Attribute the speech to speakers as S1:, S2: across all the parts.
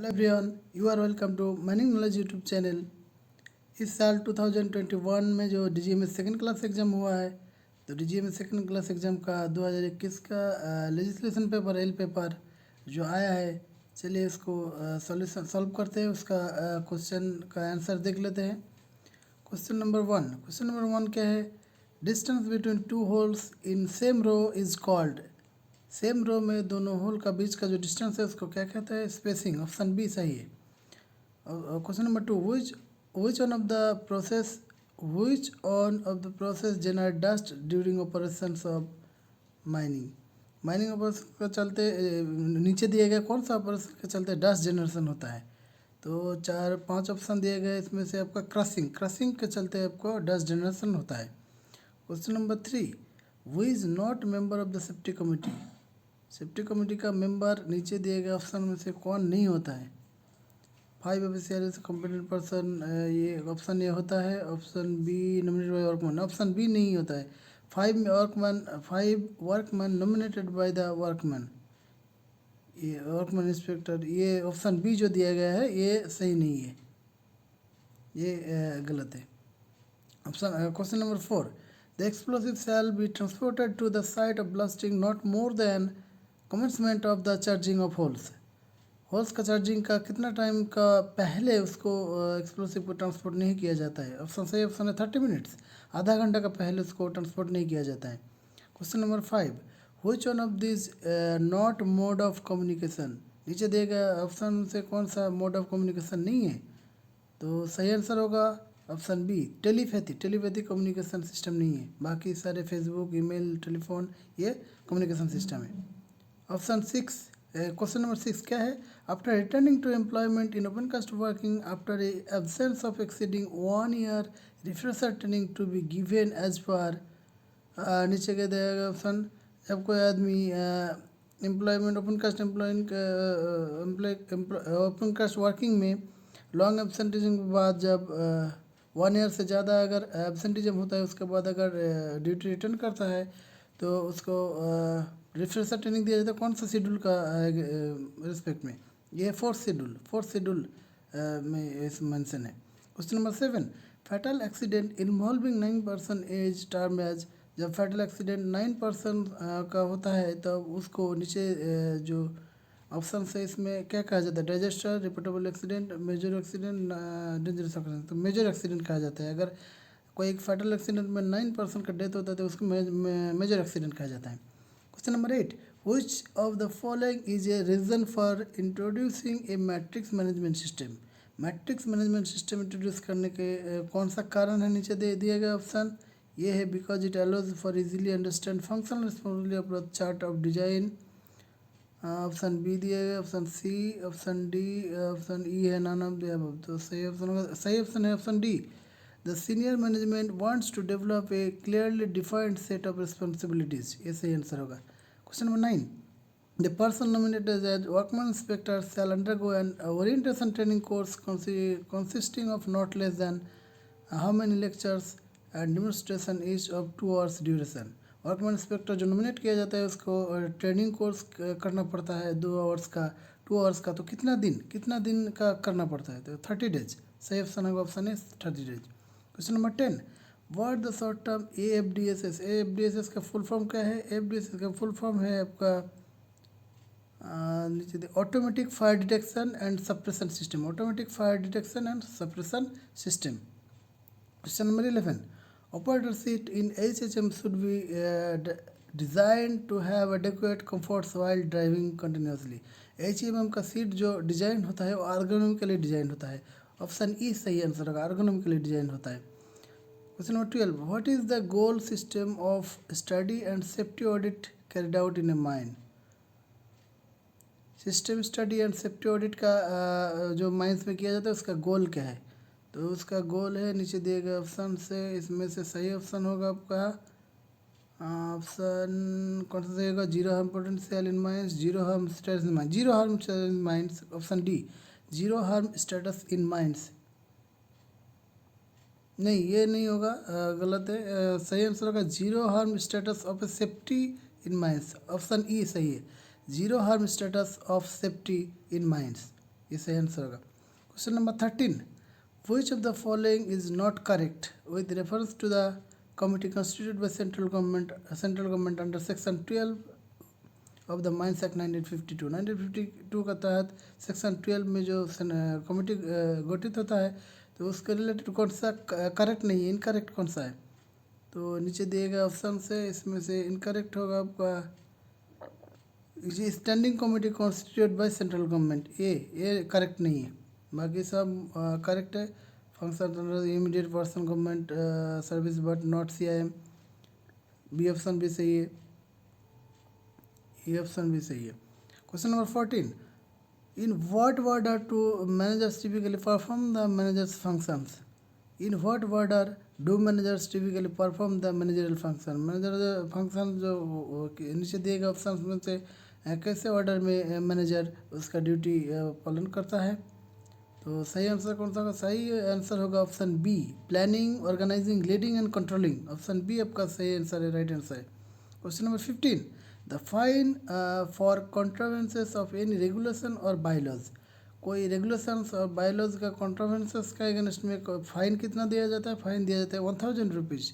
S1: Hello everyone, you are welcome to mining knowledge YouTube channel. इस साल 2021 में जो डीजीएमएस सेकंड क्लास एग्ज़ाम हुआ है, तो डीजीएमएस सेकंड क्लास एग्ज़ाम का 2021 का लेजिस्लेशन पेपर एल पेपर जो आया है, चलिए इसको सॉल्यूशन सॉल्व करते हैं। उसका क्वेश्चन का आंसर देख लेते हैं। क्वेश्चन नंबर वन क्या है? Distance between two holes in same row is called. Same row में दोनों होल का बीच का जो डिस्टेंस है उसको क्या कहता है? स्पेसिंग। ऑप्शन बी सही है। Question number two, which one of the process generate dust during operations of mining। Mining operation के चलते नीचे दिए गए कौन सा ऑपरेशन के चलते डस्ट जनरेशन होता है? तो 4-5 ऑप्शन दिए गए, इसमें से आपका क्रशिंग के चलते आपको डस्ट जनरेशन होता है। Question number three, who is not member of the safety committee. Safety committee का मेंबर नीचे दिए गए ऑप्शन में से कौन नहीं होता है? 5 ऑफिशियल कॉम्पिटेंट पर्सन, ये ऑप्शन ये होता है। Option B nominated by workman, option B नहीं होता है। 5 workman nominated by the workman, ये वर्कमैन इंस्पेक्टर, ये ऑप्शन बी जो दिया गया है ये सही नहीं है, ये गलत है। Question number 4, the explosive shall be transported to the site of blasting not more than commencement of the charging of holes का चार्जिंग का कितना टाइम का पहले उसको एक्सप्लोसिव को ट्रांसपोर्ट नहीं किया जाता है? ऑप्शन सही ऑप्शन है 30 मिनट्स, आधा घंटा का पहले उसको ट्रांसपोर्ट नहीं किया जाता है। Question number 5, which one of this not mode of communication. नीचे दिए गए ऑप्शन से कौन सा मोड ऑफ कम्युनिकेशन नहीं है? तो सही आंसर होगा option B, telepathy communication system नहीं है। बाकी सारे फेसबुक, ईमेल, टेलीफोन ये कम्युनिकेशन सिस्टम है। ऑप्शन 6, क्वेश्चन नंबर 6 क्या है? After returning to employment in open cast working after absence of exceeding 1 year, refresher training to be given as per. नीचे के दिया ऑप्शन, जब कोई आदमी एम्प्लॉयमेंट ओपन कास्ट वर्किंग में लॉन्ग एब्सेंटिज्म के बाद जब 1 ईयर से ज़्यादा अगर एब्सेंटिज्म होता है, उसके बाद अगर ड्यूटी रिटर्न करता है तो उसको रिफ्रेशर ट्रेनिंग दिया जाता है। कौन सा शेड्यूल का रिस्पेक्ट में? ये फोर्थ शेड्यूल में इस मेंशन है। Question number 7, fatal accident involving 9 person as term as. जब फैटल एक्सीडेंट 9 पर्सन का होता है तब उसको नीचे जो ऑप्शन है इसमें क्या कहा जाता है? Disaster, reportable accident, major accident, dangerous accident. तो मेजर एक्सीडेंट कहा जाता है। अगर कोई एक फैटल एक्सीडेंट में 9 पर्सन का डेथ होता है तो उसको मेजर एक्सीडेंट कहा जाता है। Question number 8, which of the following is a reason for introducing a matrix management system। Matrix management system introduce करने के कौन सा कारण है? नीचे दे दिया गया ऑप्शन ये है, because it allows for easily understand functional responsibility of the chart of design. Option B दिया गया, option C, option D, option E है नॉन ऑफ द अबव। तो सही ऑप्शन होगा, सही ऑप्शन है option D, the senior management wants to develop a clearly defined set of responsibilities, ये सही आंसर होगा। Question number 9, the person nominated as workman inspector shall undergo an orientation training course consisting of not less than how many lectures and demonstration each of 2 hours duration। Workman inspector जो nominate किया जाता है उसको training course करना पड़ता है 2 hours का। तो कितना दिन का करना पड़ता है? तो 30 डेज। सही ऑप्शन होगा ऑप्शन है 30 days. Question number 10, what the short term AFDSS का फुल फॉर्म क्या है? AFDSS का फुल फॉर्म है आपका नीचे automatic fire detection and suppression system. Question number 11, operator seat in HHM should be designed to have adequate comforts while driving continuously। HMM का seat जो design होता है वो ergonomically डिजाइन होता है। ऑप्शन ई सही आंसर होगा, ergonomically डिजाइन होता है। Question number 12, what is the goal system of study and safety audit carried out in a mine. System study and safety audit का जो माइंस में किया जाता है उसका गोल क्या है? तो उसका गोल है नीचे दिए गए ऑप्शन से, इसमें से सही ऑप्शन होगा आपका ऑप्शन कौन सा सही होगा? Zero harm potential in mines, zero harm status in mines, zero harm in mines. Option D, zero harm status in mines. नहीं, ये नहीं होगा, गलत है। सही आंसर होगा zero harm status of a safety in mines. Option E सही है, zero harm status of safety in mines. ये सही आंसर होगा। Question number 13, which of the following is not correct with reference to the committee constituted bye central government under section 12 of the mines act 1952। 1952 का तहत section 12 में जो committee गठित होता है तो उसके रिलेटेड कौन सा करेक्ट नहीं है, इनकरेक्ट कौन सा है? तो नीचे दिए गए ऑप्शन से इसमें से इनकरेक्ट होगा आपका standing committee constituted by central government, ये करेक्ट नहीं है, बाकी सब करेक्ट है। Function under immediate person government service but not CIM, B option भी सही है, ये ऑप्शन भी सही है। Question number 14, in what order to managers typically perform the managers functions? In what order do managers typically perform the managerial function? Manager function जो नीचे दिए गए ऑप्शन में से कैसे ऑर्डर में मैनेजर उसका ड्यूटी पालन करता है? तो सही आंसर कौन सा होगा? सही आंसर होगा option B, planning, organising, leading and controlling. Option B आपका सही आंसर है, राइट आंसर है। Question number 15, the fine for contraventions of any regulation और बायलॉज? कोई रेगुलेशंस और बायलॉज का कॉन्ट्रोवेंसेस का अगेंस्ट में फाइन कितना दिया जाता है? फाइन दिया जाता है 1000 रुपीज़,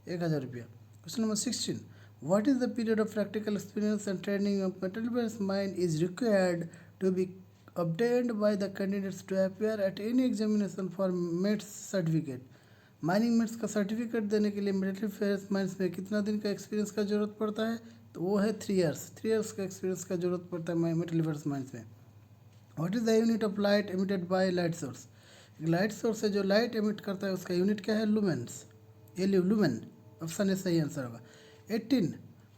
S1: 1000 रुपया। Question number 16, what is the period of practical experience and training of material-based mind is required to be obtained by the candidates to appear at any examination for METS certificate? Mining mates का certificate देने के लिए military fears mines में कितना दिन का experience का जरूरत पड़ता है? तो वो है 3 ईयर्स, 3 ईयर्स का एक्सपीरियंस का जरूरत पड़ता है मिलिट्री फेयर्स माइंस में। What is the unit of light emitted by light source? Light source से जो लाइट एमिट करता है उसका यूनिट क्या है? लुमेंस, ये लुमेन, ऑप्शन ए सही आंसर होगा। 18,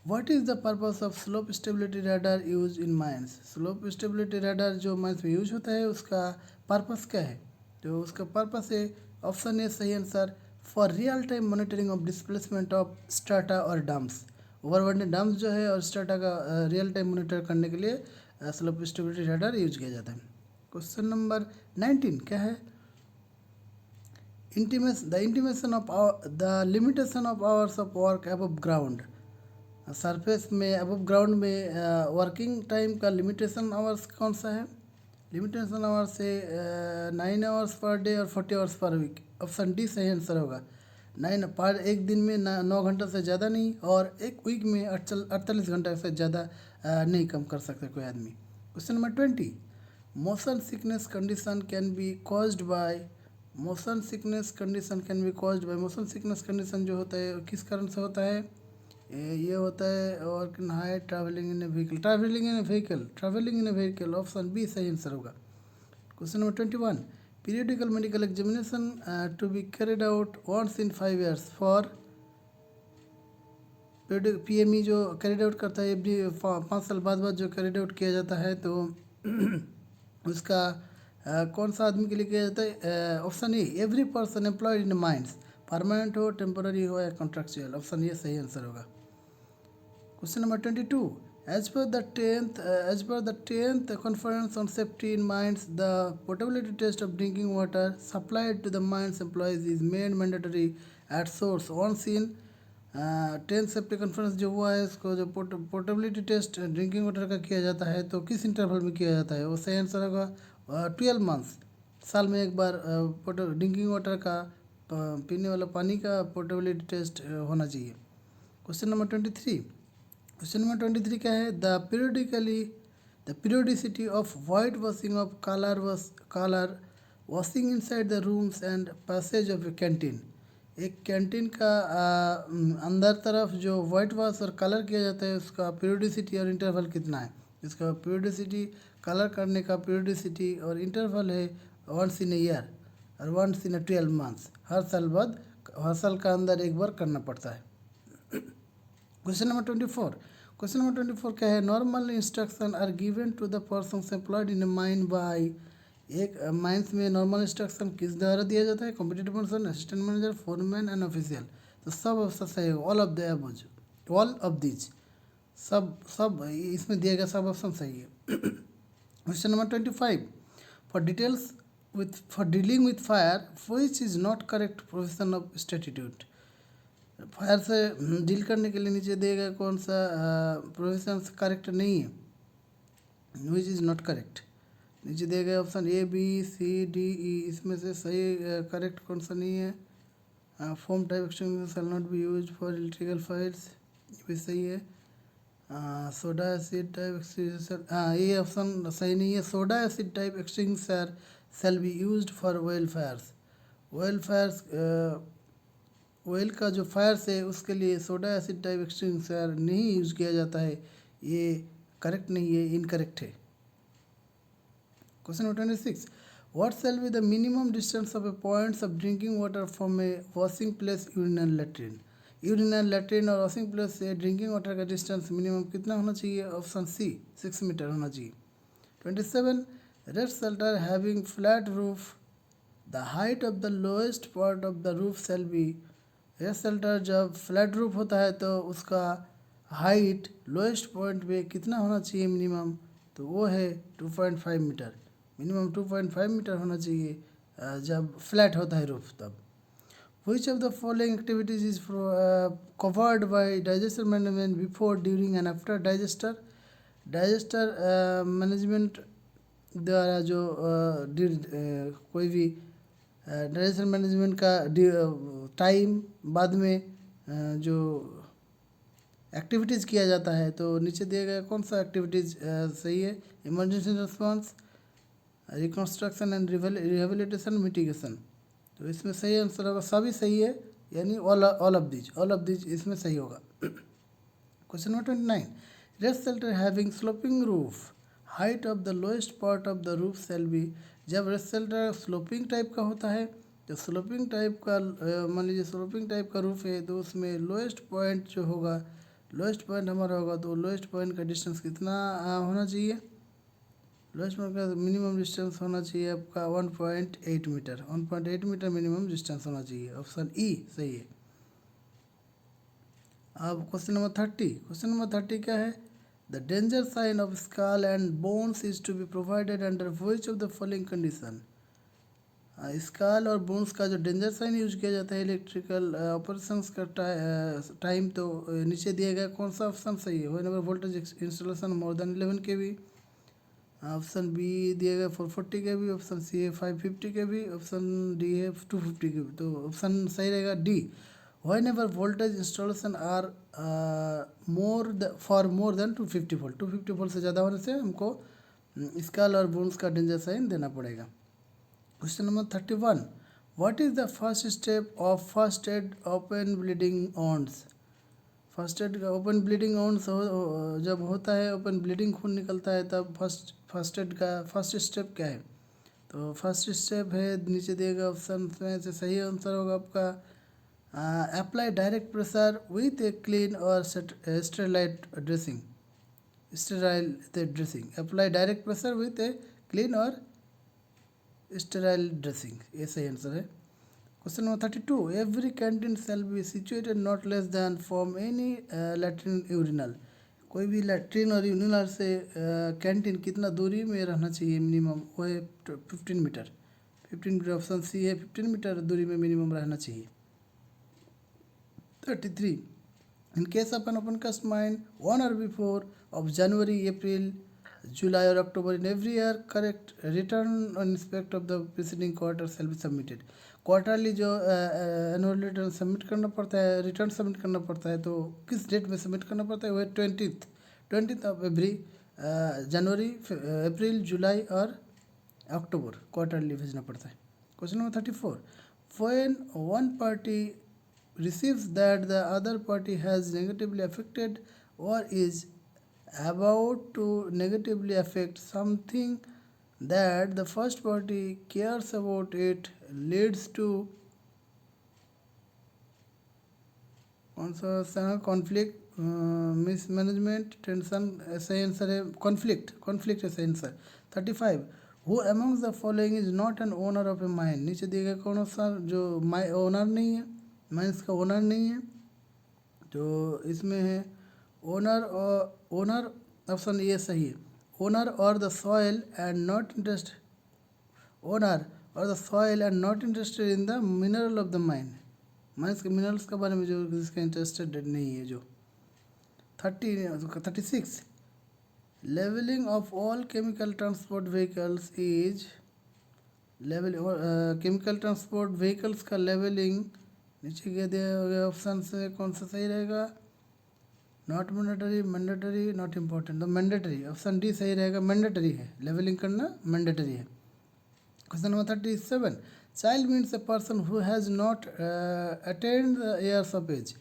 S1: what is the purpose of slope stability radar use in mines? Slope stability radar जो माइंस में यूज होता है उसका पर्पस क्या है? तो उसका पर्पस है ऑप्शन ए सही answer, for real time monitoring of displacement of strata और डम्प्स। ओवरबर्डन डम्प्स जो है और स्ट्राटा का रियल टाइम मॉनिटर करने के लिए स्लोप स्टेबिलिटी रडार यूज किया जाता है। क्वेश्चन नंबर 19 क्या है? Intimation of the limitation of hours of work above ground. Surface में अबव ग्राउंड में वर्किंग टाइम का लिमिटेशन आवर्स कौन सा है? लिमिटेशन आवर्स है 9 आवर्स पर डे और 40 hours per week. Option D सही आंसर होगा। 9 पर एक दिन में 9 घंटा से ज़्यादा नहीं, और एक वीक में 48 घंटा से ज़्यादा नहीं कम कर सकते कोई आदमी। Question number 20, motion sickness condition can be caused by? Motion sickness condition can be caused by, motion sickness condition जो होता है किस कारण से होता है? ये होता है work in high, travelling in a vehicle, travelling in a vehicle, option B सही आंसर होगा। Question number 21, periodical medical examination to be carried out once in 5 years for? PME जो कैरिड आउट करता है एवरी 5 साल बाद जो carried out किया जाता है, तो उसका कौन सा आदमी के लिए किया जाता है? Option A, every person employed in mines, permanent हो, टेम्पोररी हो या कॉन्ट्रेक्चुअल, ऑप्शन ये सही आंसर होगा। Question number 22, as per the 10th conference on safety in mines, the potability test of drinking water supplied to the mines employees is made mandatory at source once in 10th safety conference जो हुआ है इसको जो portability test drinking water का किया जाता है तो किस इंटरवल में किया जाता है? वो सही आंसर होगा 12 मंथ्स, साल में एक बार ड्रिंकिंग वाटर का पीने वाला पानी का पोर्टेबिलिटी टेस्ट होना चाहिए। क्वेश्चन नंबर 23 क्या है? The periodicity of white washing of colour washing inside the rooms and passage of A canteen. एक कैंटीन का अंदर तरफ जो वाइट वॉश और कलर किया जाता है उसका पीरियोडिसिटी और इंटरवल कितना है? इसका पीरियोडिसिटी, कलर करने का पीरियोडिसिटी और इंटरवल है वंस इन ए ईयर और वंस इन 12 मंथ्स, हर साल का अंदर एक बार करना पड़ता है। क्वेश्चन नंबर 24 क्या है? Normal instruction are given to the persons employed in a mine by? एक माइंस में नॉर्मल इंस्ट्रक्शन किस द्वारा दिया जाता है? Competitive person, assistant manager, foreman and official. तो सब ऑप्शन सही है, ऑल ऑफ दीज, सब इसमें दिया गया सब ऑप्शन सही है। Question number 25, for dealing with fire which is not correct profession of statute? Fire से डील करने के लिए नीचे दिए गए कौन सा प्रोफेशन करेक्ट नहीं है? Which is not correct? नीचे दिए गए option A B C D E इसमें से सही करेक्ट कौन सा नहीं है। Foam type extinguisher shall not be use for electrical fires, ये भी सही है। सोडा एसिड टाइप एक्सटिंग्विशर, हाँ ये ऑप्शन सही नहीं है। Soda acid type extinguisher shall be used for oil fires. Oil fires, oil का जो फायर्स है उसके लिए सोडा एसिड टाइप एक्सटिंग्विशर नहीं यूज किया जाता है, ये करेक्ट नहीं है, इनकरेक्ट है। Question number 26. What shall be the minimum distance of a points of drinking water from a washing place, urinal latrine? Urinal latrine और वॉशिंग प्लेस से ड्रिंकिंग वाटर का डिस्टेंस मिनिमम कितना होना चाहिए? ऑप्शन सी 6 मीटर होना चाहिए। 27. Red shelter having flat roof, the height of the lowest part of the roof shall be. Red shelter जब flat roof होता है तो उसका हाइट लोएस्ट पॉइंट पे कितना होना चाहिए मिनिमम? तो वो है 2.5 मीटर। मिनिमम 2.5 मीटर होना चाहिए जब फ्लैट होता है रूफ तब। Which of the following activities is covered by digester management before, during and after digester? Digester management द्वारा जो कोई भी डाइजेस्टर मैनेजमेंट का टाइम बाद में जो एक्टिविटीज़ किया जाता है, तो नीचे दिया गया कौन सा एक्टिविटीज़ सही है? Emergency response, reconstruction and rehabilitation, mitigation. तो इसमें सही आंसर होगा, सभी सही है, यानी ऑल ऑफ दीज इसमें सही होगा। Question number 29. Red shelter having sloping roof, height of the lowest part of the roof shall be. जब रेड शेल्टर स्लोपिंग टाइप का होता है तो स्लोपिंग टाइप का मान लीजिए स्लोपिंग टाइप का रूफ है तो उसमें लोएस्ट पॉइंट जो होगा, लोएस्ट पॉइंट हमारा होगा, तो लोएस्ट पॉइंट का डिस्टेंस कितना होना चाहिए? लोएस्ट पॉइंट का मिनिमम डिस्टेंस होना चाहिए आपका 1.8 मीटर। 1.8 मीटर मिनिमम डिस्टेंस होना चाहिए, ऑप्शन ई सही है। अब क्वेश्चन नंबर 30। क्वेश्चन नंबर 30 क्या है? The danger sign of skull and bones is to be provided under which of the following condition? Skull और बोन्स का जो डेंजर साइन यूज किया जाता है इलेक्ट्रिकल ऑपरेशंस का टाइम, तो नीचे दिया गया कौन सा ऑप्शन सही है? Whenever voltage installation more than 11 kV, option B दिया गया 440 kV, ऑप्शन सी है 550 kV, ऑप्शन डी है 250 kV। तो ऑप्शन सही रहेगा डी, whenever voltage installation are more than 250 volt. 250 volt से ज़्यादा होने से हमको स्कल और बोन्स का डेंजर साइन देना पड़ेगा। Question number 31. What is the first step of first aid open bleeding wounds? First aid का ओपन ब्लीडिंग ऑन्स जब होता है, ओपन ब्लीडिंग खून निकलता है, तब फर्स्ट एड का फर्स्ट स्टेप क्या है? तो फर्स्ट स्टेप है, नीचे दिएगा ऑप्शन में से सही आंसर होगा आपका apply direct pressure with a clean और sterile dressing. Sterile dressing, apply direct pressure with a clean और स्टेराइल ड्रेसिंग, ये सही आंसर है। Question number 32. Every canteen shall be situated not less than from any latrine urinal. कोई भी latrine और urinal से canteen कितना दूरी में रहना चाहिए मिनिमम? वो है 15 मीटर। 15 मीटर, ऑप्शन सी है 15 मीटर दूरी में मिनिमम रहना चाहिए। 33. In case of an open cast mine on or before of January, April, July or October in every year, correct return on inspect of the preceding quarter shall be submitted. Quarterly जो annual return submit करना पड़ता है, return submit करना पड़ता है, तो किस date में सबमिट करना पड़ता है? वह 20th ऑफ एवरी जनवरी, अप्रैल, जुलाई और अक्टूबर क्वार्टरली भेजना पड़ता है। Question number 34. When one party receives that the other party has negatively affected or is about to negatively affect something that the first party cares about, it leads to कौन सा? Conflict, mismanagement, tension, सही answer है conflict है सही answer. 35. Who amongst the following is not an owner of A mine? नीचे दिए गए कौन सा जो ओनर नहीं है, माइंस का ओनर नहीं है? तो इसमें है ओनर ऑप्शन ये सही है। ओनर और the soil and not interest, owner और the soil and not interested in the mineral of the mine, mines के मिनरल्स के बारे में जो जिसका इंटरेस्टेड नहीं है जो। 36. Levelling of all chemical transport vehicles is level chemical transport vehicles का लेवलिंग नीचे क्या दिया गया ऑप्शन से कौन सा सही रहेगा? Not mandatory, mandatory, not important, तो मैंडेटरी, ऑप्शन डी सही रहेगा, मैंडेटरी है, लेवलिंग करना मैंडेटरी है। Question number 37, child means a person who has not attend the years of age.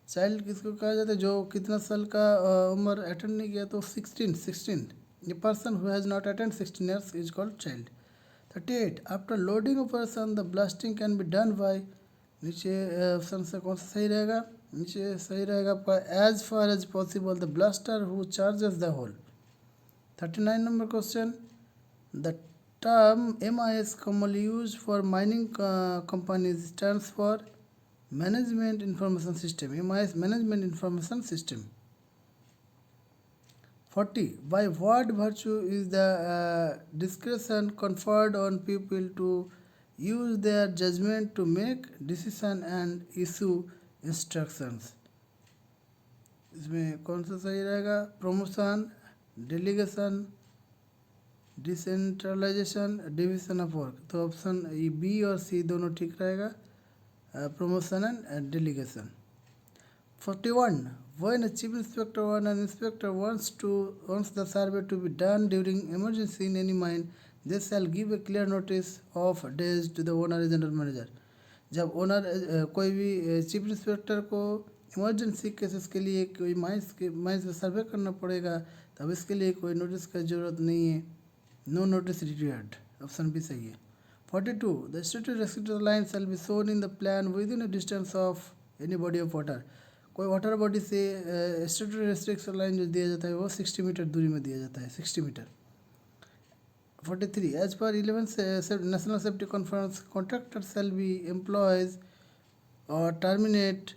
S1: Child किसको कहा जाता है? जो कितना साल का उम्र अटेंड नहीं किया, तो 16। ये person who has not attend 16 years is called child. 38, after loading operation the blasting can be done by, नीचे ऑप्शन से कौन सा सही रहेगा? नीचे सही रहेगा आपका as far as possible the blaster who charges the hole. 39 नंबर question, the term MIS commonly used for mining companies stands for Management Information System. MIS Management Information System. 40, by what virtue is the discretion conferred on people to use their judgment to make decision and issue instructions? इसमें कौन सा सही रहेगा? Promotion, delegation, decentralisation, division of work, तो option B और C दोनों ठीक रहेगा, promotion and delegation. 41, when a chief inspector or an inspector wants the survey to be done during emergency in any mine, they shall give a clear notice of days to the owner and general manager. जब owner कोई भी chief inspector को emergency cases के लिए कोई mines में सर्वे करना पड़ेगा, तब इसके लिए कोई नोटिस की ज़रूरत नहीं है, नो नोटिस रिक्वायर्ड, ऑप्शन भी सही है। 42, the statutory restricted line shall be shown in the plan with in a distance of any body of water. कोई वाटर बॉडी से स्टैट्यूटरी रेस्ट्रिक्शन लाइन जो दिया जाता है वो 60 मीटर दूरी में दिया जाता है, 60 metre. 43, as per 11th national safety conference contractor shall be employs और terminate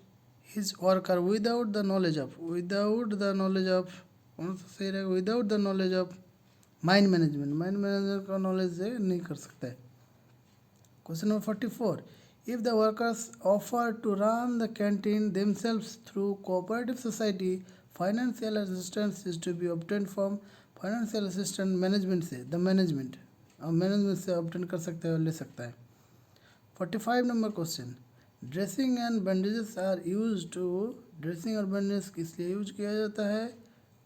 S1: his worker without the knowledge of, कौन सा सही रहेगा? Without the knowledge of mine management का नॉलेज से नहीं कर सकता है। Question number 44, if the workers offer to run the canteen themselves through cooperative society, financial assistance is to be obtain from financial assistant management से, the management से obtain कर सकता है और ले सकता है। 45 नंबर question, dressing and bandages are use to, dressing और बैंडेज किस लिए यूज किया जाता है?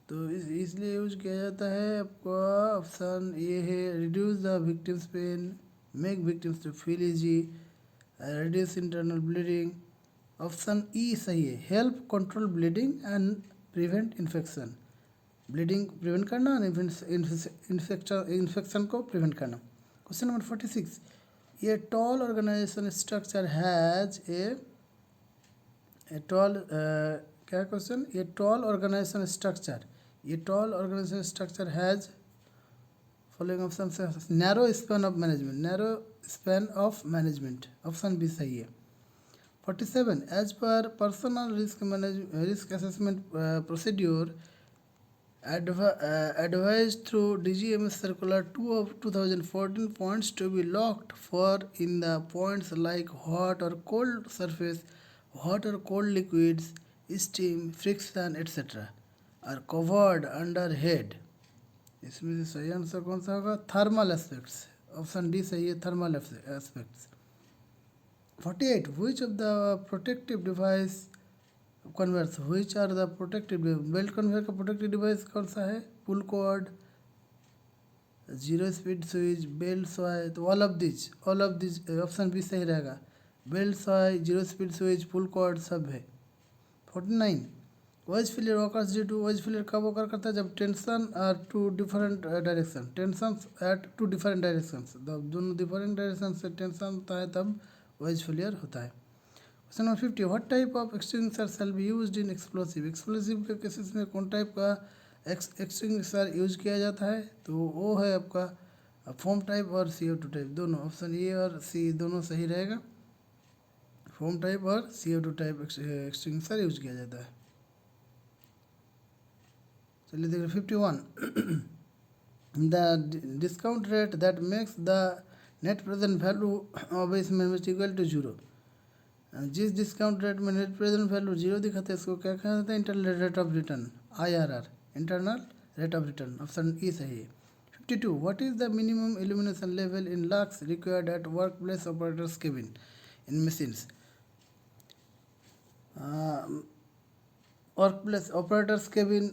S1: तो इसलिए यूज किया जाता है, आपका ऑप्शन ये है, reduce the victims pain, make victims to feel easy, reduce internal bleeding, option E सही है, help control bleeding and prevent infection, bleeding prevent करना और इन्फेक्शन को प्रिवेंट करना। क्वेश्चन नंबर 46, ये tall organisation structure has a tall क्या question? ये tall organisation structure, ये tall organisation structure has following option से narrow span of management, narrow span of management, option B सही है। 47, as per personal risk assessment procedure advised through DGMS circular 2 of 2014, points to be locked for in the points like hot or cold surface, hot or cold liquids, steam, friction, etc. are covered under head. इसमें से सही answer कौन सा होगा? Thermal aspects, option D सही है, thermal aspects. 48, which of the protective device conveyors, which are the protective, belt conveyor का protective device कौन सा है? Pull cord, zero speed switch, belt sway, तो ऑल ऑफ दिस ऑप्शन भी सही रहेगा, belt sway, zero speed switch, pull cord सब है। 49, voice failure occurs due to, voice failure कब ऑकर करता है? जब tension are two different direction, tension at to different direction, दोनों डिफरेंट डायरेक्शन से टेंशन होता है तब वॉइस फेलियर होता है। Question number 50, what type of extinguisher shall be used in explosive, explosive के केसेस में कौन टाइप का एक्सटिंग्विशर यूज किया जाता है? तो वो है आपका फोम टाइप और CO2 टाइप, दोनों, ऑप्शन ए और सी दोनों सही रहेगा, फोम टाइप और CO2 टाइप एक्सटिंग्विशर यूज किया जाता है। चलिए देखिए 51, the discount rate that makes the net present value of इस इक्वल टू 0, जिस डिस्काउंट रेट में नेट प्रेजेंट वैल्यू 0 दिखाते हैं इसको क्या कहा जाता है? Internal rate of return, IRR, internal rate of return, option E सही है। 52 what is the minimum illumination level in lux required at work place operators cabin in machines. Work place operators cabin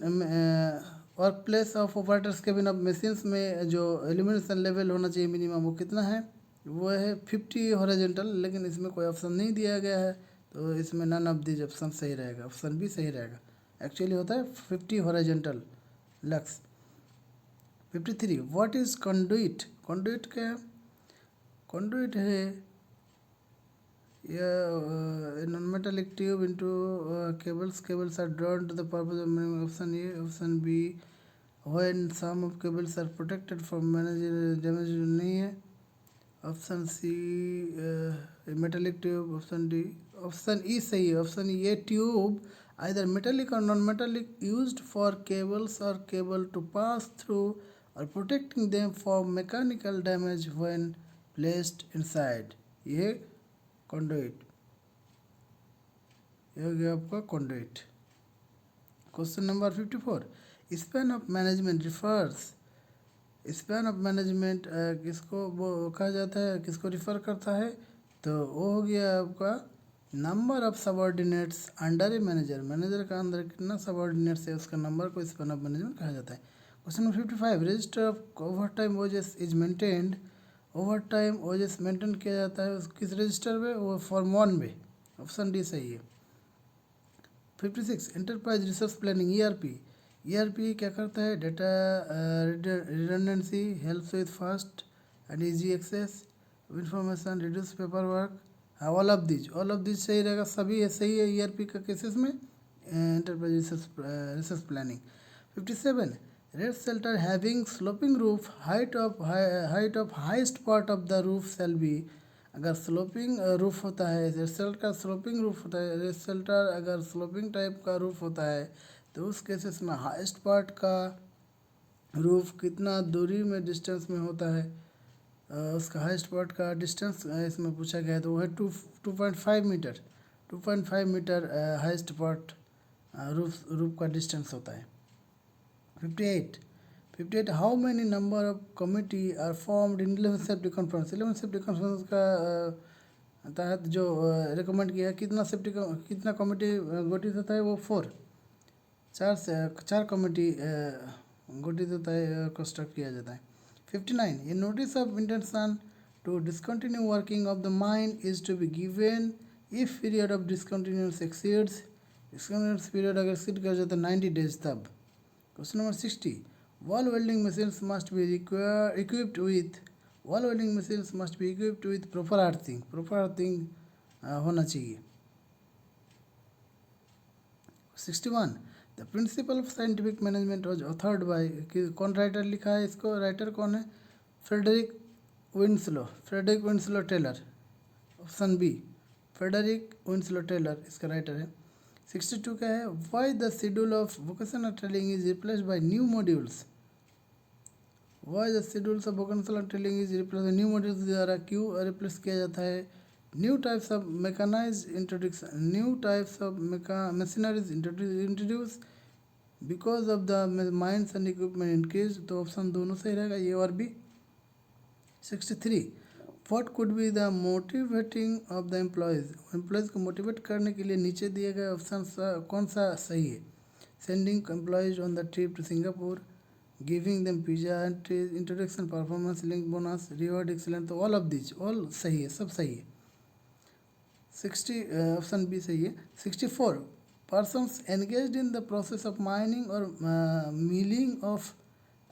S1: work place of operators cabin of machines में जो illumination level होना चाहिए minimum वो कितना है, वो है 50 हॉरिजॉन्टल, लेकिन इसमें कोई ऑप्शन नहीं दिया गया है, तो इसमें नन ऑफ दीज ऑप्शन सही रहेगा, ऑप्शन बी सही रहेगा। एक्चुअली होता है 50 horizontal lux. 53 what is conduit, conduit क्या है, कंडुइट है non-metallic tube into cables. Cables are drawn to the purpose of option A, option B. When some of cables are protected from damage नहीं है, option C metallic tube, option D, option E सही है, option A tube either metallic or non-metallic used for cables or cable to pass through or protecting them from mechanical damage when placed inside, ये conduit, ये हो गया आपका conduit। Question number 54 span of management refers, span of management किसको वो कहा जाता है, किसको रिफ़र करता है, तो वो हो गया आपका number of subordinates under a manager, manager का अंदर कितना सबऑर्डिनेट्स है उसका नंबर को स्पैन ऑफ मैनेजमेंट कहा जाता है। Question number 55 register of overtime wages is maintained, overtime wages maintain किया जाता है किस रजिस्टर में, वो फॉर्म 1 में, ऑप्शन डी सही है। 56 enterprise resource planning ERP, ERP क्या करता है, data redundancy, helps with fast and easy access information, reduce paper work, all of these सही रहेगा, सभी है सही है ईआरपी का केसेस में, enterprise resource planning. 57 red shelter having sloping roof, height of highest part of the roof shall be, अगर sloping roof होता है, रेड शेल्टर का स्लोपिंग रूफ होता है, रेड शेल्टर अगर स्लोपिंग टाइप का रूफ होता है तो उस केसेस में हाइस्ट पार्ट का रूफ कितना दूरी में डिस्टेंस में होता है, उसका हाइस्ट पार्ट का डिस्टेंस इसमें पूछा गया है, तो वो है 2.5 metre, 2.5 metre highest part roof का डिस्टेंस होता है। 58 how many number of committee are formed in 11 safety conference, 11 safety conference का तहत जो रिकमेंड किया कितना कमिटी गठित होता है, वो 4 कमिटी गठित होता है, कंस्ट्रक्ट किया जाता है। 59 a notice of intention to discontinue working of the mine is to be given if period of discontinuance exceeds, discontinuance period अगर एक्सीड कर जाता है 90 डेज तब। Question number 60 wall welding machines must be equipped with proper earthing होना चाहिए। 61 the principle of scientific management was authored by, कौन writer लिखा है इसको, राइटर कौन है, Frederick Winslow Taylor, option B Frederick Winslow Taylor इसका राइटर है। 62 क्या है, why the schedule of vocational training is replaced by new modules, why the schedules of vocational training is replace by new modules द्वारा क्यों replace किया जाता है। New types of mechanised introduction, new types of machineries introduce because of the minds and equipment increase, तो option दोनों सही रहेगा, ये और भी। 63 what could be the motivating of the employees को मोटिवेट करने के लिए नीचे दिए गए ऑप्शन कौन सा सही है, sending employees on the trip to Singapore, giving them pizza and introduction performance link bonus, reward excellent, तो ऑल ऑफ दिस ऑल सही है, सब सही है। 60 ऑप्शन बी सही है। 64 persons engaged in the process of mining और milling of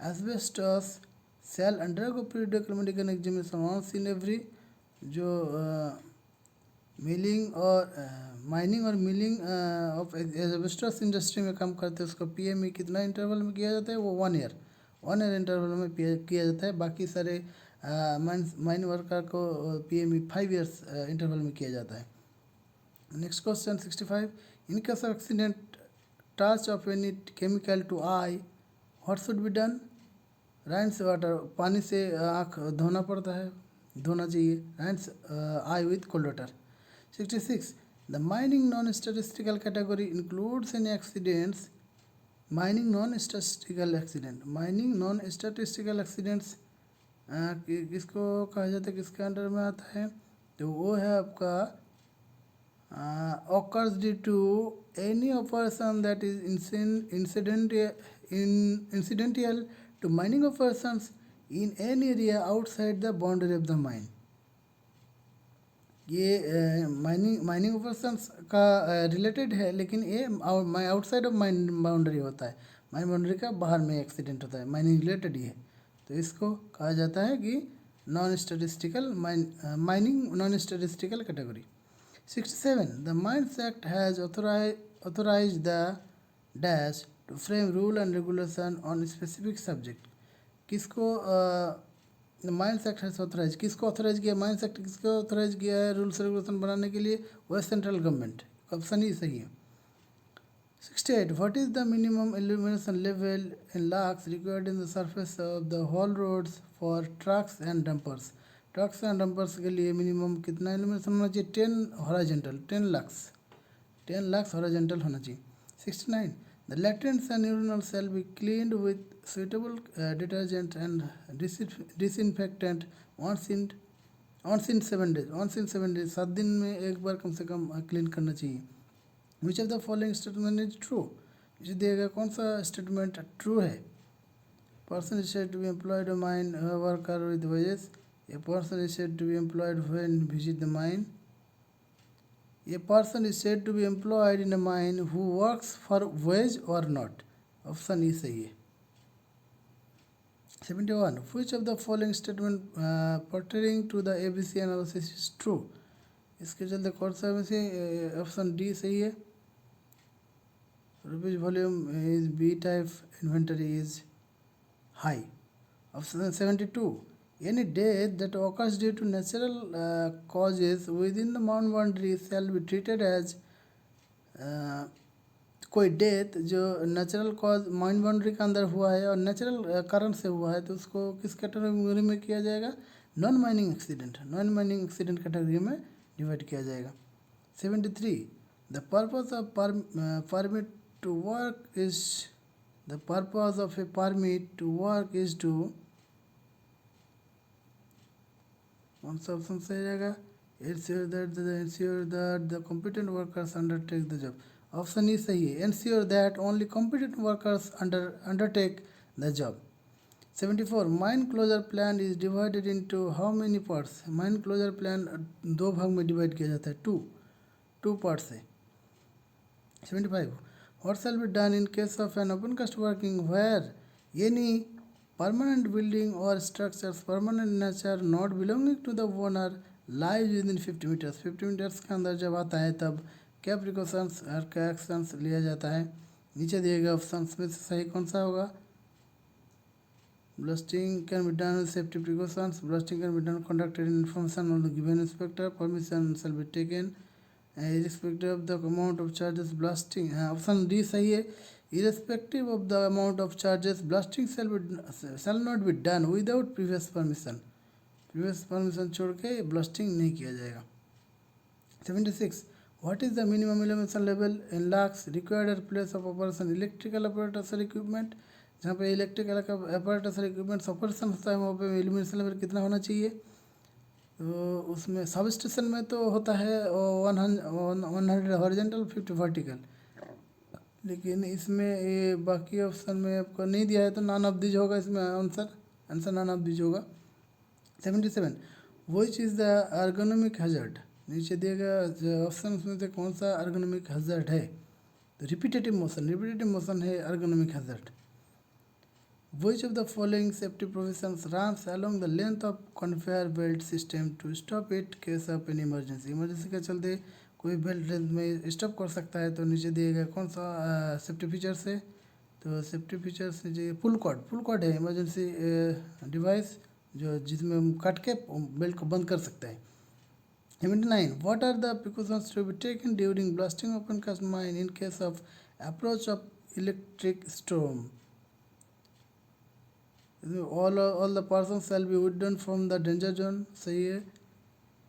S1: asbestos shall undergo periodical medical examination once in every, जो मिलिंग और माइनिंग और मिलिंग ऑफ एस्बेस्टस इंडस्ट्री में काम करते हैं उसको पीएमई कितना इंटरवल में किया जाता है, वो 1 ईयर इंटरवल में किया जाता है। बाकी सारे माइन वर्कर को पीएमई 5 ईयर्स इंटरवल में किया जाता है। Next question 65 in case of accident touch of any chemical to eye what should be done, rinse water, पानी से आँख धोना पड़ता है, धोना चाहिए, rinse eye with cold water. 66 the mining non statistical category includes any accidents mining non statistical accident, mining non statistical accidents किसको कहा जाता है, किसके अंडर में आता है, तो वो है आपका occurs due to any operation that is incidental to mining operations in any area outside the boundary of the mine. ये माइनिंग ऑपरेशंस का रिलेटेड है, लेकिन ये आउटसाइड ऑफ माइन बाउंड्री होता है, माइन बाउंड्री का बाहर में एक्सीडेंट होता है, माइनिंग रिलेटेड ही है, तो इसको कहा जाता है कि non statistical mining non statistical category. 67. The Mines Act has authorized the dash to frame rule and regulation on specific subject. किसको माइंस एक्ट हैज ऑथराइज, किसको ऑथराइज किया, माइंस एक्ट किसको ऑथराइज किया है रूल्स रेगुलेशन बनाने के लिए, वह सेंट्रल गवर्नमेंट. ऑप्शन ही सही है. 68. What is the minimum illumination level in lakhs required in the surface of the haul roads for trucks and dumpers? Trucks and dumpers के लिए मिनिमम कितना इल्यूमिनेशन होना चाहिए, 10 हॉरिजॉन्टल, 10 लाख हॉरिजॉन्टल होना चाहिए. 69. The latrines and urinal shall be cleaned with suitable detergent and disinfectant once in 7 days. 7 दिन में एक बार कम से कम क्लीन करना चाहिए. Which of the following statement is true, इसे दिएगा कौन सा स्टेटमेंट ट्रू है. Person is said to be employed mine worker with wages. A person is said to be employed when visit the mine. A person is said to be employed in a mine who works for wage or not. Option E सही है. 71. Which of the following statement pertaining to the ABC analysis is true? इसके चलते कौन सा में से option D सही है. Rupees volume is B type, inventory is high. Option 72. Any death that occurs due to natural causes within the mine boundary shall be treated as कोई death जो नेचुरल कॉज माइन बाउंड्री के अंदर हुआ है और natural कारण से हुआ है, तो उसको किस कैटेगरी में किया जाएगा, नॉन माइनिंग एक्सीडेंट कैटेगरी में डिवाइड किया जाएगा. 73. The purpose of permit to work is the purpose of a permit to work is to, कौन सा ऑप्शन सही रहेगा, ensure that the competent workers undertake the job. Option ही सही है, ensure that only competent workers undertake the job. 74. Mine closure plan is divided into how many parts? Mine closure plan दो भाग में डिवाइड किया जाता है, टू पार्ट्स है. 75. What shall be done in case of an open cast working where any permanent building or structures permanent in nature not belonging to the owner lies within 50 meters. 50 meters के अंदर जब आता है तब क्या precautions और क्या एक्शंस लिया जाता है. नीचे दिए गए ऑप्शंस में से सही कौन सा होगा. Blasting can be done with safety precautions. Blasting can be done conducted in information on the given inspector. Permission shall be taken irrespective of the amount of charges blasting. Option D सही है. Irrespective of the amount of charges, blasting shall not be done without previous permission. Previous permission छोड़ के blasting नहीं किया जाएगा. 76. What is the minimum illumination level in lakhs required at place of operation electrical apparatus or equipment? जहाँ पे electrical का apparatus और equipment operation होता है वहाँ पे illumination level कितना होना चाहिए. तो उसमें सब स्टेशन में तो होता है 100 हॉरिजॉन्टल 50 वर्टिकल, लेकिन इसमें ये बाकी ऑप्शन में आपको नहीं दिया है तो नॉन ऑफ दीज होगा. इसमें आंसर नॉन ऑफ दीज होगा. 77. Which is the ergonomic hazard. नीचे दिएगा ऑप्शन में से कौन सा एर्गोनॉमिक हैजर्ड है, तो रिपीटेटिव मोशन है ergonomic hazard. Which of the following safety provisions runs along the length of conveyor belt system to stop it case of an emergency के चलते कोई बेल्ट लेंथ में स्टॉप कर सकता है. तो नीचे दिएगा कौन सा सेफ्टी फीचर्स है, तो सेफ्टी फीचर्स नीचे पुल कॉर्ड है, इमरजेंसी डिवाइस जो जिसमें हम काट के बेल्ट को बंद कर सकते हैं. 79. What are the precautions to be taken during blasting open cast mine in case of approach of electric storm. all the persons shall be withdrawn from the danger zone. सही है.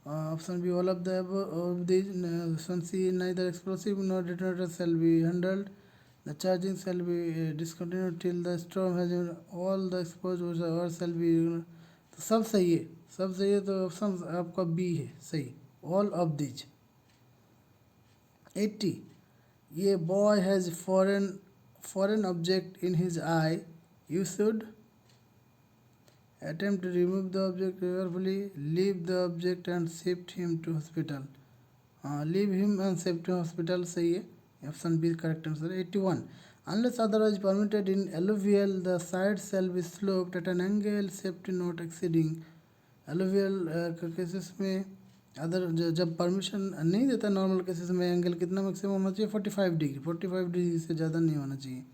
S1: Option B all of the above of these. Option C neither explosive nor detonator shall be handled. The charging shall be discontinued till the storm has all the exposed or shall be तो सब सही है, सब सही है, तो option आपका B है सही, ऑल ऑफ दीज। 80 ये boy has foreign object in his I, you should attempt to remove the object carefully, leave the object and shift him to hospital। leave him and shift to hospital सही है, option B correct answer. 81 unless otherwise permitted in alluvial the sides shall be sloped at an angle safety not exceeding। alluvial का cases में other जब permission नहीं देता normal cases में angle कितना maximum होना चाहिए, 45 डिग्री, 45 डिग्री से ज़्यादा नहीं होना चाहिए।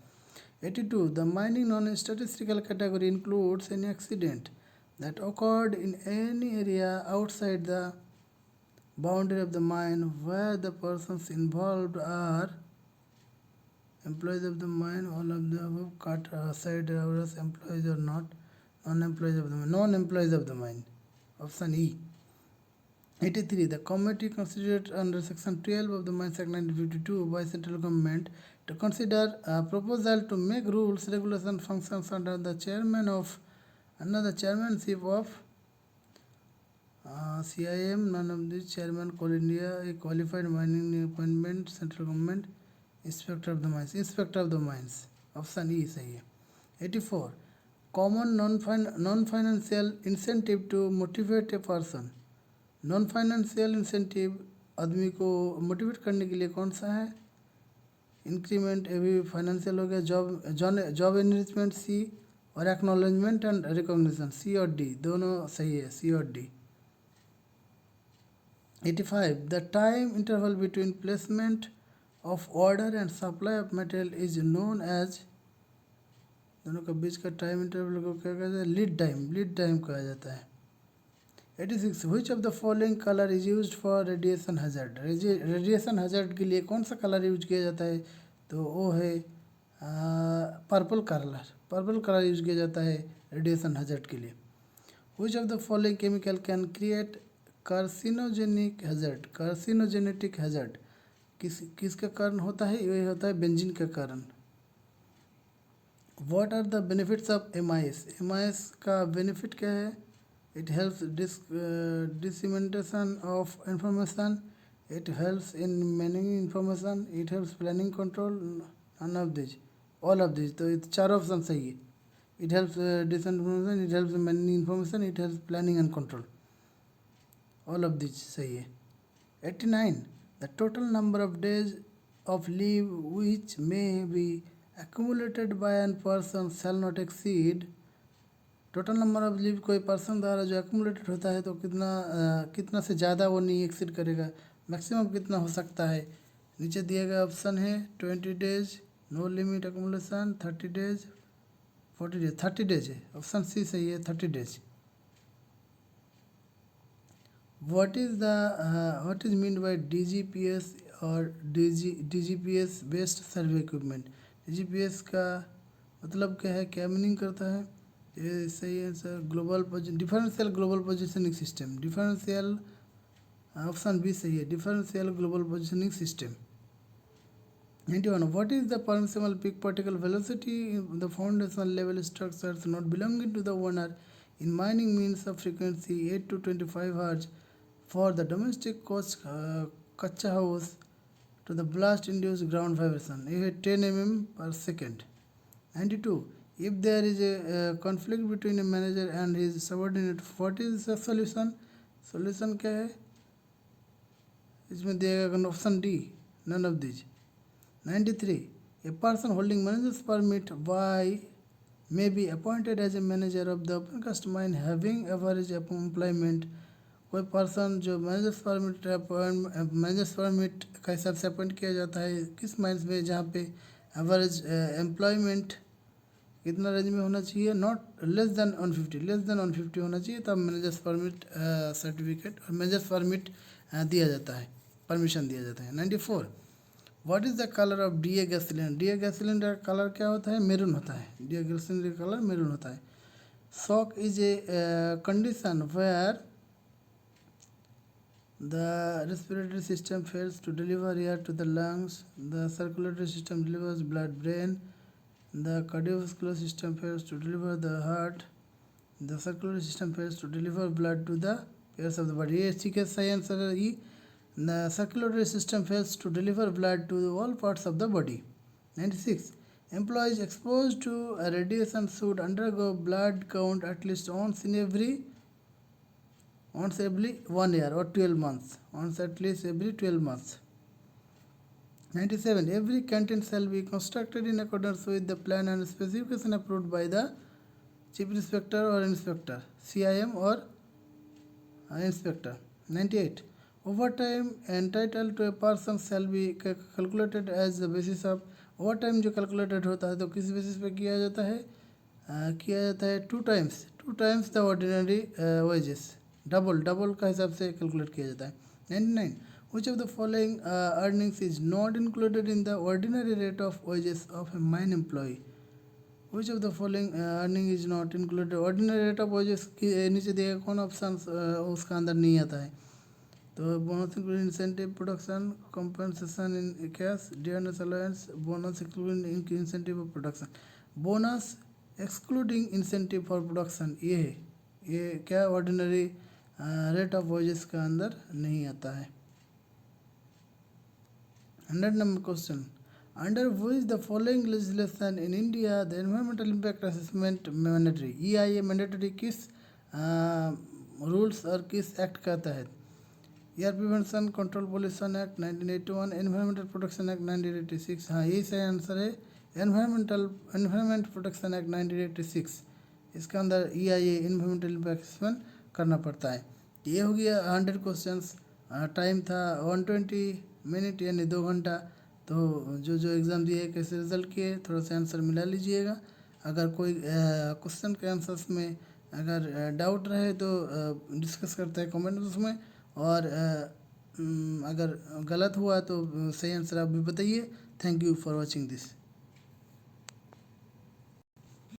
S1: 82 the mining non-statistical category includes any accident that occurred in any area outside the boundary of the mine where the persons involved are employees of the mine, all of the above cut side hours employees or not, non-employees of the mine, option E। 83 the committee constituted under section 12 of the Mines Act 1952 by central government to consider a proposal to make rules, regulation, functions under the chairmanship of CIM, none of the chairman, Coal India, a qualified mining appointment, central government, inspector of the mines, option E सही है। 84 common non-financial incentive to motivate a person, non financial incentive आदमी को motivate करने के लिए कौन सा है, इंक्रीमेंट, ये भी फाइनेंशियल हो गया, जॉब एनरिचमेंट सी, और एक्नॉलेजमेंट एंड रिकॉग्निशन सी और डी, दोनों सही है, सी और D. 85 the time interval between placement of order and supply of material is known as, दोनों के बीच का टाइम इंटरवल को क्या कहते हैं, लीड टाइम कहा जाता है। 86 which of the following color is used for radiation hazard, radiation hazard के लिए कौन सा कलर यूज किया जाता है, तो वो है पर्पल कलर यूज किया जाता है रेडिएशन hazard के लिए। which of the following chemical can create carcinogenic hazard, किसका कारण होता है, ये होता है बेंजीन का कारण। what are the benefits of MIS का बेनिफिट क्या है, it helps dissemination of information, it helps in managing information, it helps planning control, none of these, all of these, तो ये चार ऑप्शन सही है। it helps disinformation, it helps managing information, it helps planning and control, all of these सही है। 89 the total number of days of leave which may be accumulated by an person shall not exceed, total number of leave कोई person द्वारा जो accumulated होता है तो कितना से ज़्यादा वो नहीं एक्सीड करेगा, मैक्सिमम कितना हो सकता है, नीचे दिए गए ऑप्शन है 20 days, no limit accumulation, 30 days, 40 days, 30 days है, ऑप्शन सी सही है, 30 days. What is mean by DGPS और DGPS based survey equipment, DGPS का मतलब क्या है, क्या मीनिंग करता है, ये सही है sir, differential global positioning system, differential, option B सही है, differential global positioning system. 91 what is the permissible peak particle velocity in the foundation level structures not belonging to the owner in mining means of frequency 8 to 25 hertz for the domestic cost kutcha house to the blast induce ground vibration, ये है 10 mm per second। 92 if there is a conflict between a manager and his subordinate, what is the solution, solution क्या है, इसमें दिएगा option D, none of these। 93 a person holding manager's permit by may be appointed as a manager of the open cast mine having average employment, कोई person जो managers permit का हिसाब से appoint किया जाता है किस माइंस में, जहाँ पे एवरेज एम्प्लॉयमेंट कितना रेंज में होना चाहिए, नॉट लेस देन 150 होना चाहिए, तब मैनेजर्स परमिट सर्टिफिकेट और मैनेजर्स परमिट दिया जाता है, परमिशन दिया जाता है। 94 what is the colour of DA gas cylinder, DA gas cylinder का कलर क्या होता है, मेरून होता है, DA गैस सिलेंडर का कलर मेरून होता है। Shock is a condition where The respiratory system fails to deliver air to the lungs. The circulatory system delivers blood brain. The cardiovascular system fails to deliver the heart. The circulatory system fails to deliver blood to the parts of the body. ये ठीक है, सही answer है ई. The circulatory system fails to deliver blood to all parts of the body. 96. Employees exposed to a radiation should undergo blood count at least once every 1 year or 12 months. Once at least every 12 months. 97. Every canteen shall be constructed in accordance with the plan and specification approved by the Chief Inspector or Inspector, CIM or Inspector. 98. Overtime entitled to a person shall be calculated as the basis of. Overtime जो calculated होता है तो किस basis पे किया जाता है two times the ordinary wages, double का हिसाब से कैलकुलेट किया जाता है. 99. Which of the following earnings is not included in the ordinary rate of wages of a mine employee? Which of the following earning is not included? Ordinary rate of wages के नीचे दिया कौन option उसका अंदर नहीं आता है. तो bonus including incentive production, compensation in cash, dearness allowance, bonus including incentive of production. Bonus excluding incentive for production ये क्या ऑर्डिनरी रेट ऑफ वेजेस का अंदर नहीं आता है. 100 number question. Under which the following legislation in India the environmental impact assessment mandatory. EIA mandatory किस rules और किस एक्ट का तहत? Air prevention control pollution act 1981, environmental protection act 1986. हाँ, यही सही आंसर है. एनवायरमेंट प्रोटेक्शन एक्ट 1986, इसके अंदर EIA एनवायरमेंटल इम्पैक्ट असेसमेंट करना पड़ता है. ये हो गया 100 क्वेश्चंस. टाइम था 120 मिनट यानी 2 घंटा. तो जो एग्ज़ाम दिए कैसे रिजल्ट किए थोड़ा सा आंसर मिला लीजिएगा. अगर कोई क्वेश्चन के आंसर्स में अगर डाउट रहे तो डिस्कस करते हैं कमेंट बॉक्स में. और अगर गलत हुआ तो सही आंसर आप भी बताइए. Thank you for watching this.